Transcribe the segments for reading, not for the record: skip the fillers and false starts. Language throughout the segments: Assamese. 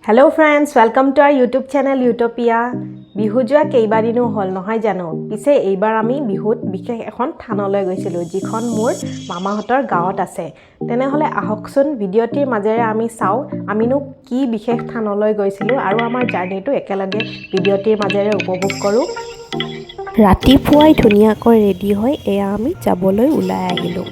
Hello friends, welcome to our YouTube channel Utopia. Bihu যোৱা কেইবাদিনো হল নহয় জানো পিছে এইবাৰ আমি বিহুত বিশেষ এখন থানলৈ গৈছিলো যিখন মোৰ মামাহঁতৰ গাঁৱত আছে তেনেহলে আহকচোন ভিডিঅ'টিৰ মাজেৰে আমি চাও আমিনো কি বিশেষ থানলৈ গৈছিলো আৰু আমাৰ জাৰ্নিটো একেলগে ভিডিঅ'টিৰ মাজেৰে উপভোগ কৰো ৰাতিপুৱাই ধুনীয়াকৈ ৰেডি হৈ এয়া আমি যাবলৈ ওলাই আহিলো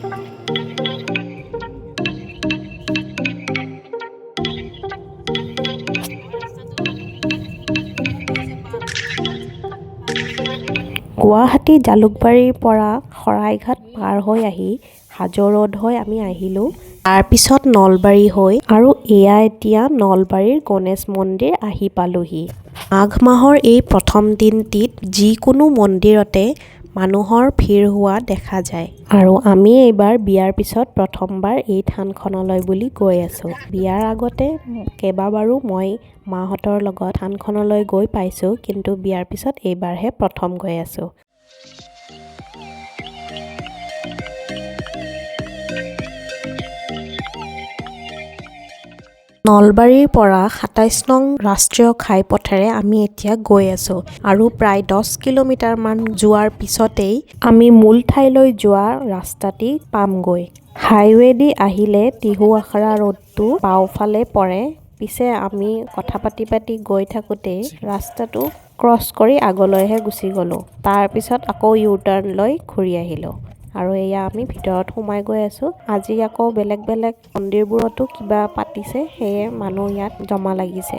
গুৱাহাটী জালুকবাৰীৰ পৰা শৰাইঘাট পাৰ হৈ আহি হাজো ৰোড হৈ আমি আহিলো তাৰ পিছত নলবাৰী হৈ আৰু এয়া এতিয়া নলবাৰীৰ গণেশ মন্দিৰ আহি পালোহি মাঘ মাহৰ এই প্ৰথম দিনটিত যিকোনো মন্দিৰতে মানুহৰ ভিৰ হোৱা দেখা যায় আৰু আমি এইবাৰ বিয়াৰ পিছত প্ৰথমবাৰ এই থানখনলৈ বুলি গৈ আছো বিয়াৰ আগতে কেইবাবাৰো মই মাহঁতৰ লগত থানখনলৈ গৈ পাইছো কিন্তু বিয়াৰ পিছত এইবাৰহে প্ৰথম গৈ আছো নলবাৰীৰ পৰা ২৭ নং ৰাষ্ট্ৰীয় ঘাইপথেৰে আমি এতিয়া গৈ আছো আৰু প্ৰায় 10 কিলোমিটাৰ মান যোৱাৰ পিছতেই আমি মূল ঠাইলৈ যোৱা ৰাস্তাটি পামগৈ হাইৱে দি আহিলে তিহু আখৰা ৰোডটো বাওঁফালে পৰে পিছে আমি কথা পাতি গৈ থাকোতে ৰাস্তাটো ক্ৰছ কৰি আগলৈহে গুচি গলো তাৰ পিছত আকৌ ইউ টাৰ্ণ লৈ ঘূৰি আহিলো আৰু এয়া আমি ভিতৰত সোমাই গৈ আছো আজি আকৌ বেলেগ মন্দিৰবোৰতো কিবা পাতিছে সেয়ে মানুহ ইয়াত জমা লাগিছে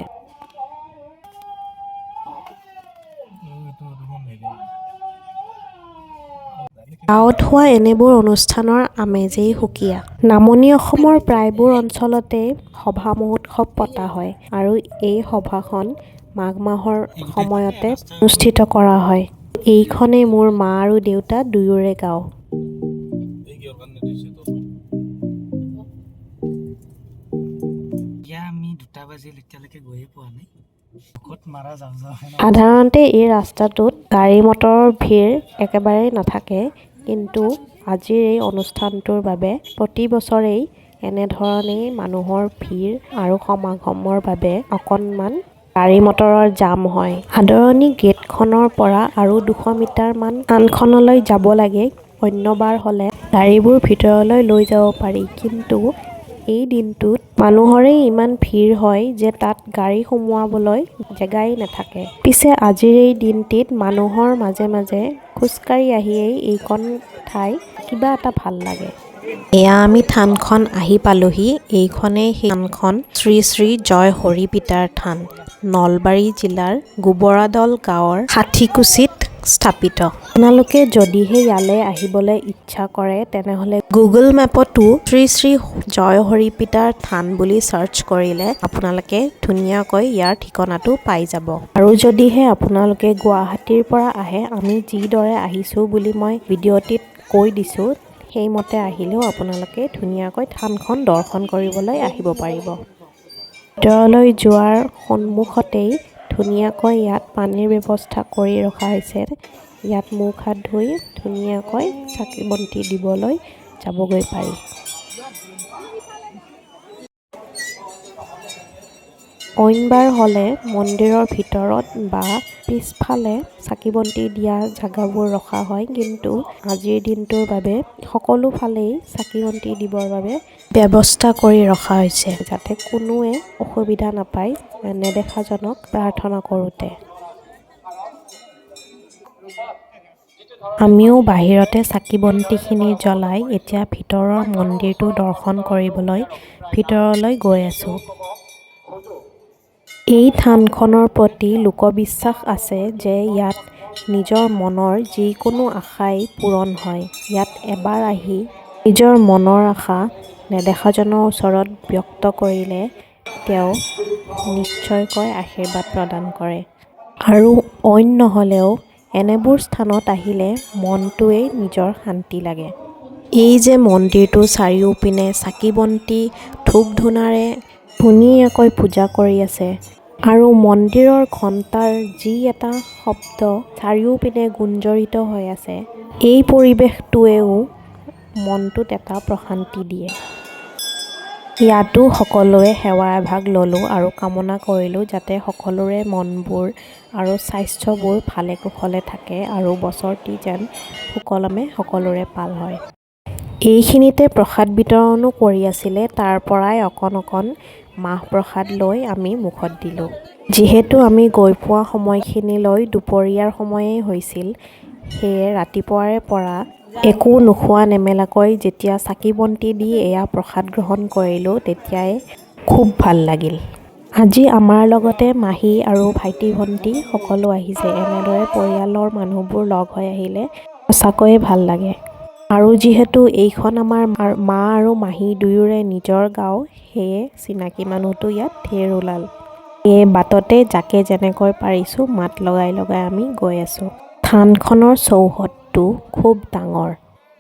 গাঁৱত হোৱা এনেবোৰ অনুষ্ঠানৰ আমেজেই সুকীয়া নামনি অসমৰ প্ৰায়বোৰ অঞ্চলতে সভা মহোৎসৱ পতা হয় আৰু এই সভাখন মাঘ মাহৰ সময়তে অনুষ্ঠিত কৰা হয় এইখনে মোৰ মা আৰু দেউতা দুয়োৰে গাঁও সাধাৰণতে এই ৰাস্তাটোত গাড়ী মটৰৰ ভিৰ একেবাৰে নাথাকে কিন্তু আজিৰ এই অনুষ্ঠানটোৰ বাবে প্ৰতি বছৰেই এনেধৰণেই মানুহৰ ভিৰ আৰু সমাগমৰ বাবে অকণমান গাড়ী মটৰৰ জাম হয় আদৰণি গেটখনৰ পৰা আৰু 200 মিটাৰ মান থানখনলৈ যাব লাগে অন্যবাৰ হ'লে গাড়ীবোৰ ভিতৰলৈ লৈ যাব পাৰি কিন্তু এই দিনটোত মানুহৰে ইমান ভিৰ হয় যে তাত গাড়ী সোমোৱাবলৈ জেগাই নাথাকে পিছে আজিৰ এই দিনটিত মানুহৰ মাজে খোজকাঢ়ি আহিয়েই এইখন ঠাই কিবা এটা ভাল লাগে এয়া আমি থানখন আহি পালোহি এইখনেই থানখন শ্ৰী শ্ৰী জয় হৰি পিতাৰ থান নলবাৰী জিলাৰ গোবৰাদল গাঁৱৰ ষাঠিকুছিত স্থাপিত আপোনালোকে যদিহে ইয়ালৈ আহিবলৈ ইচ্ছা কৰে তেনেহলে গুগল মেপতো শ্ৰী শ্ৰী জয় হৰি পিতাৰ থান বুলি সাৰ্চ কৰিলে আপোনালোকে ধুনীয়াকৈ ইয়াৰ ঠিকনাটো পাই যাব আৰু যদিহে আপোনালোকে গুৱাহাটীৰ পৰা আহে আমি যিদৰে আহিছো বুলি মই ভিডিঅ'টিত কৈ দিছো সেইমতে আহিলেও আপোনালোকে ধুনীয়াকৈ থানখন দৰ্শন কৰিবলৈ আহিব পাৰিব ভিতৰলৈ যোৱাৰ সন্মুখতেই ধুনীয়াকৈ ইয়াত পানীৰ ব্যৱস্থা কৰি ৰখা হৈছে ইয়াত মুখ হাত ধুই ধুনীয়াকৈ চাকি বন্তি দিবলৈ যাবগৈ পাৰি অইনবাৰ হ'লে মন্দিৰৰ ভিতৰত বা পিছফালে চাকি বন্তি দিয়া জাগাবোৰ ৰখা হয় কিন্তু আজিৰ দিনটোৰ বাবে সকলো ফালেই চাকি বন্তি দিবৰ বাবে ব্যৱস্থা কৰি ৰখা হৈছে যাতে কোনোৱে অসুবিধা নাপায় নেদেখাজনক প্ৰাৰ্থনা কৰোঁতে আমিও বাহিৰতে চাকি বন্তিখিনি জ্বলাই এতিয়া ভিতৰৰ মন্দিৰটো দৰ্শন কৰিবলৈ ভিতৰলৈ গৈ আছোঁ এই থানখনৰ প্ৰতি লোকবিশ্বাস আছে যে ইয়াত নিজৰ মনৰ যিকোনো আশাই পূৰণ হয় ইয়াত এবাৰ আহি নিজৰ মনৰ আশা নেদেখাজনৰ ওচৰত ব্যক্ত কৰিলে তেওঁ নিশ্চয়কৈ আশীৰ্বাদ প্ৰদান কৰে আৰু অইন নহ'লেও এনেবোৰ স্থানত আহিলে মনটোৱেই নিজৰ শান্তি লাগে এই যে মন্দিৰটোৰ চাৰিওপিনে চাকি বন্তি ধূপ ধূনাৰে ধুনীয়াকৈ পূজা কৰি আছে আৰু মন্দিৰৰ ঘণ্টাৰ যি এটা শব্দ চাৰিওপিনে গুঞ্জৰিত হৈ আছে এই পৰিৱেশটোৱেও মনটোত এটা প্ৰশান্তি দিয়ে ইয়াতো সকলোৱে সেৱাৰ এভাগ ল'লোঁ আৰু কামনা কৰিলোঁ যাতে সকলোৰে মনবোৰ আৰু স্বাস্থ্যবোৰ ভালে কুশলে থাকে আৰু বছৰটি যেন সুকলমে সকলোৰে পাল হয়। এইখিনিতে প্ৰসাদ বিতৰণো কৰি আছিলে, তাৰ পৰাই অকণ মাহ প্ৰসাদ লৈ আমি মুখত দিলোঁ। যিহেতু আমি গৈ পোৱা সময়খিনিলৈ দুপৰীয়াৰ সময়েই হৈছিল, সেয়ে ৰাতিপুৱাৰে পৰা একো নোখোৱা নেমেলাকৈ যেতিয়া চাকি বন্তি দি এয়া প্ৰসাদ গ্ৰহণ কৰিলোঁ, তেতিয়াই খুব ভাল লাগিল। আজি আমাৰ লগতে মাহী আৰু ভাইটি ভণ্টি সকলো আহিছে। এনেদৰে পৰিয়ালৰ মানুহবোৰ লগ হৈ আহিলে সঁচাকৈয়ে ভাল লাগে। আৰু যিহেতু এইখন আমাৰ মা আৰু মাহী দুয়োৰে নিজৰ গাঁও, সেয়ে চিনাকি মানুহটো ইয়াত ঢেৰ ওলাল। সেয়ে বাটতে যাকে যেনেকৈ পাৰিছোঁ মাত লগাই আমি গৈ আছোঁ। থানখনৰ চৌহদটো খুব ডাঙৰ।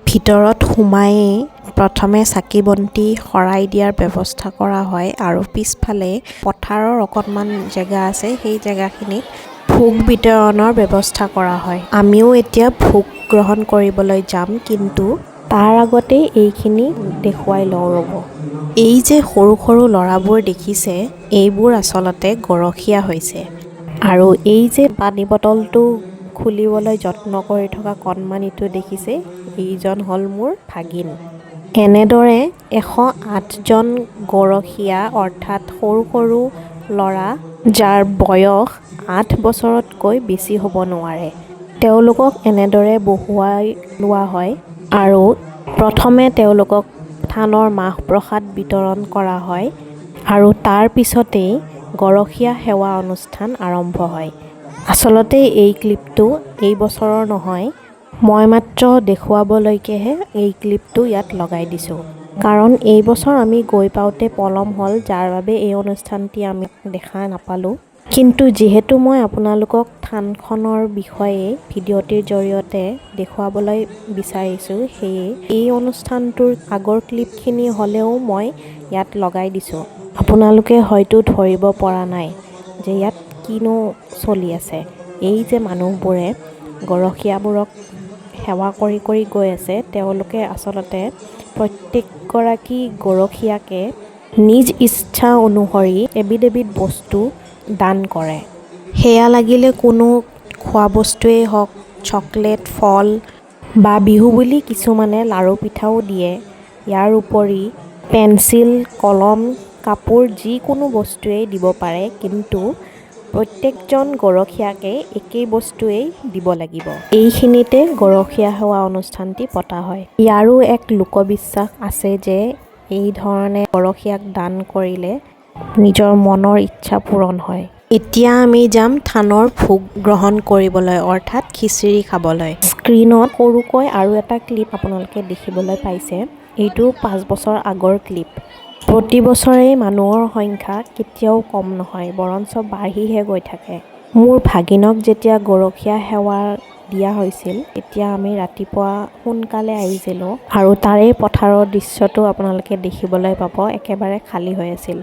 ভিতৰত সোমায়েই প্ৰথমে চাকি বন্তি শৰাই দিয়াৰ ব্যৱস্থা কৰা হয় আৰু পিছফালে পথাৰৰ অকণমান জেগা আছে, সেই জেগাখিনিত ভোগ বিতৰণৰ ব্যৱস্থা কৰা হয়। আমিও এতিয়া ভোগ গ্ৰহণ কৰিবলৈ যাম, কিন্তু তাৰ আগতেই এইখিনি দেখুৱাই লওঁ ৰ'ব। এই যে সৰু সৰু ল'ৰাবোৰ দেখিছে, এইবোৰ আচলতে গৰখীয়া হৈছে। আৰু এই যে পানী বটলটো খুলিবলৈ যত্ন কৰি থকা কণমানিটো দেখিছে, এইজন হ'ল মোৰ ভাগিন। এনেদৰে 108জন গৰখীয়া অৰ্থাৎ সৰু সৰু ল'ৰা, যাৰ বয়স 8 বছৰতকৈ বেছি হ'ব নোৱাৰে, তেওঁলোকক এনেদৰে বহুৱাই লোৱা হয় আৰু প্ৰথমে তেওঁলোকক থানৰ মাহ প্ৰসাদ বিতৰণ কৰা হয় আৰু তাৰ পিছতেই গৰখীয়া সেৱা অনুষ্ঠান আৰম্ভ হয়। আচলতে এই ক্লিপটো এই বছৰৰ নহয়, মই মাত্ৰ দেখুৱাবলৈকেহে এই ক্লিপটো ইয়াত লগাই দিছোঁ। কাৰণ এই বছৰ আমি গৈ পাওঁতে পলম হ'ল, যাৰ বাবে এই অনুষ্ঠানটি আমি দেখা নাপালোঁ। কিন্তু যিহেতু মই আপোনালোকক থানখনৰ বিষয়ে ভিডিঅ'টিৰ জৰিয়তে দেখুৱাবলৈ বিচাৰিছোঁ, সেয়ে এই অনুষ্ঠানটোৰ আগৰ ক্লিপখিনি হ'লেও মই ইয়াত লগাই দিছোঁ। আপোনালোকে হয়তো ধৰিব পৰা নাই যে ইয়াত কিনো চলি আছে। এই যে মানুহবোৰে গৰখীয়াবোৰক সেৱা কৰি গৈ আছে, তেওঁলোকে আচলতে প্ৰত্যেকগৰাকী গৰখীয়াকে নিজ ইচ্ছা অনুসৰি এবিধ বস্তু দান কৰে। সেয়া লাগিলে কোনো খোৱা বস্তুৱেই হওক, চকলেট, ফল বা বিহু বুলি কিছুমানে লাড়ু পিঠাও দিয়ে। ইয়াৰ উপৰি পেঞ্চিল, কলম, কাপোৰ যিকোনো বস্তুৱেই দিব পাৰে, কিন্তু প্ৰত্যেকজন গৰখীয়াকে একেই বস্তুৱেই দিব লাগিব। এইখিনিতে গৰখীয়া সেৱা অনুষ্ঠানটি পতা হয়। ইয়াৰো এক লোকবিশ্বাস আছে যে এই ধৰণে গৰখীয়াক দান কৰিলে নিজৰ মনৰ ইচ্ছা পূৰণ হয়। এতিয়া আমি যাম থানৰ ভোগ গ্ৰহণ কৰিবলৈ, অৰ্থাৎ খিচিৰি খাবলৈ। স্ক্ৰীনত সৰুকৈ আৰু এটা ক্লিপ আপোনালোকে দেখিবলৈ পাইছে। এইটো 5 বছৰ আগৰ ক্লিপ। প্ৰতি বছৰেই মানুহৰ সংখ্যা কেতিয়াও কম নহয়, বৰঞ্চ বাঢ়িহে গৈ থাকে। মোৰ ভাগিনক যেতিয়া গৰখীয়া সেৱা দিয়া হৈছিল, তেতিয়া আমি ৰাতিপুৱা সোনকালে আহিছিলোঁ আৰু তাৰে পথাৰৰ দৃশ্যটো আপোনালোকে দেখিবলৈ পাব, একেবাৰে খালী হৈ আছিল।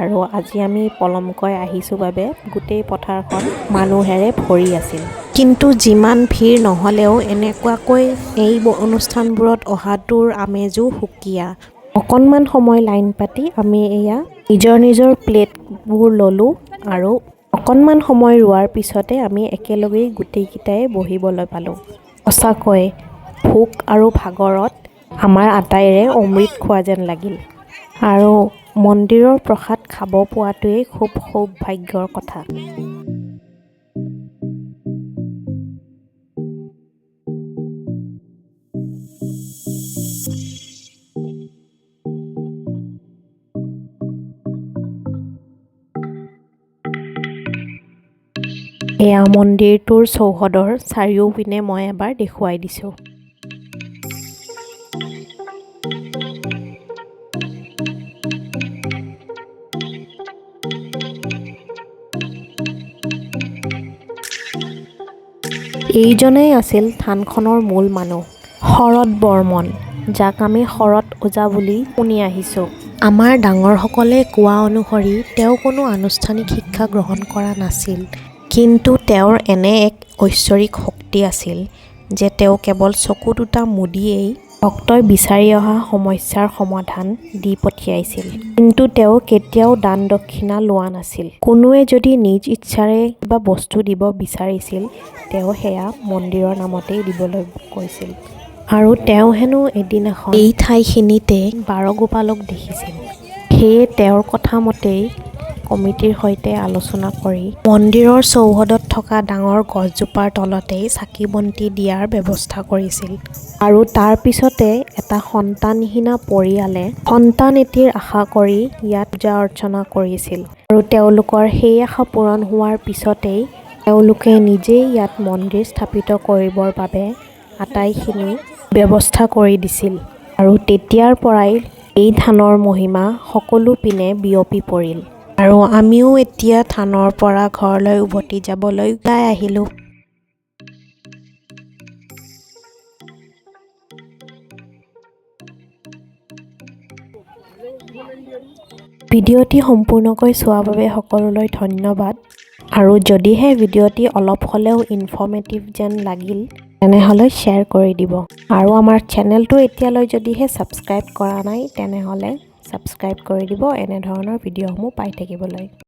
আৰু আজি আমি পলমকৈ আহিছোঁ বাবে গোটেই পথাৰখন মানুহেৰে ভৰি আছিল। কিন্তু যিমান ভিৰ নহ'লেও এনেকুৱাকৈ এই অনুষ্ঠানবোৰত অহাটোৰ আমেজো সুকীয়া। অকণমান সময় লাইন পাতি আমি এয়া নিজৰ প্লেটবোৰ ল'লোঁ আৰু অকণমান সময় ৰোৱাৰ পিছতে আমি একেলগেই গোটেইকেইটাই বহিবলৈ পালোঁ। সঁচাকৈ ভোক আৰু ভাগৰত আমাৰ আটাইৰে অমৃত খোৱা যেন লাগিল। আৰু মন্দিৰৰ প্ৰসাদ খাব পোৱাটোৱেই খুব সৌভাগ্যৰ কথা। এয়া মন্দিৰটোৰ চৌহদৰ চাৰিওপিনে মই এবাৰ দেখুৱাই দিছোঁ। এইজনেই আছিল থানখনৰ মূল মানুহ, শৰৎ বৰ্মন, যাক আমি শৰৎ ওজা বুলি শুনি আহিছোঁ। আমাৰ ডাঙৰসকলে কোৱা অনুসৰি তেওঁ কোনো আনুষ্ঠানিক শিক্ষা গ্ৰহণ কৰা নাছিল, কিন্তু তেওঁৰ এনে এক ঐশ্বৰিক শক্তি আছিল যে তেওঁ কেৱল চকু দুটা মুদিয়েই ভক্তই বিচাৰি অহা সমস্যাৰ সমাধান দি পঠিয়াইছিল। কিন্তু তেওঁ কেতিয়াও দান দক্ষিণা লোৱা নাছিল। কোনোৱে যদি নিজ ইচ্ছাৰে কিবা বস্তু দিব বিচাৰিছিল, তেওঁ সেয়া মন্দিৰৰ নামতেই দিবলৈ কৈছিল। আৰু তেওঁ হেনো এদিনাখন এই ঠাইখিনিতে বাৰগোপালক দেখিছিল। সেয়ে তেওঁৰ কথা মতেই কমিটিৰ সৈতে আলোচনা কৰি মন্দিৰৰ চৌহদত থকা ডাঙৰ গছজোপাৰ তলতেই চাকি বন্তি দিয়াৰ ব্যৱস্থা কৰিছিল। আৰু তাৰ পিছতে এটা সন্তানহীনা পৰিয়ালে সন্তান এটিৰ আশা কৰি ইয়াত পূজা অৰ্চনা কৰিছিল। আৰু তেওঁলোকৰ সেই আশা পূৰণ হোৱাৰ পিছতেই তেওঁলোকে নিজেই ইয়াত মন্দিৰ স্থাপিত কৰিবৰ বাবে আটাইখিনি ব্যৱস্থা কৰি দিছিল। আৰু তেতিয়াৰ পৰাই এই থানৰ মহিমা সকলো পিনে বিয়পি পৰিল। আৰু আমিও এতিয়া থানৰ পৰা ঘৰলৈ উভতি যাবলৈ ওলাই আহিলোঁ। ভিডিঅ'টি সম্পূৰ্ণকৈ চোৱাৰ বাবে সকলোলৈ ধন্যবাদ। আৰু যদিহে ভিডিঅ'টি অলপ হ'লেও ইনফৰ্মেটিভ যেন লাগিল, তেনেহ'লে শ্বেয়াৰ কৰি দিব। আৰু আমাৰ চেনেলটো এতিয়ালৈ যদিহে ছাবস্ক্ৰাইব কৰা নাই, তেনেহ'লে ছাবস্ক্ৰাইব কৰি দিব এনেধৰণৰ ভিডিঅ'সমূহ পাই থাকিবলৈ।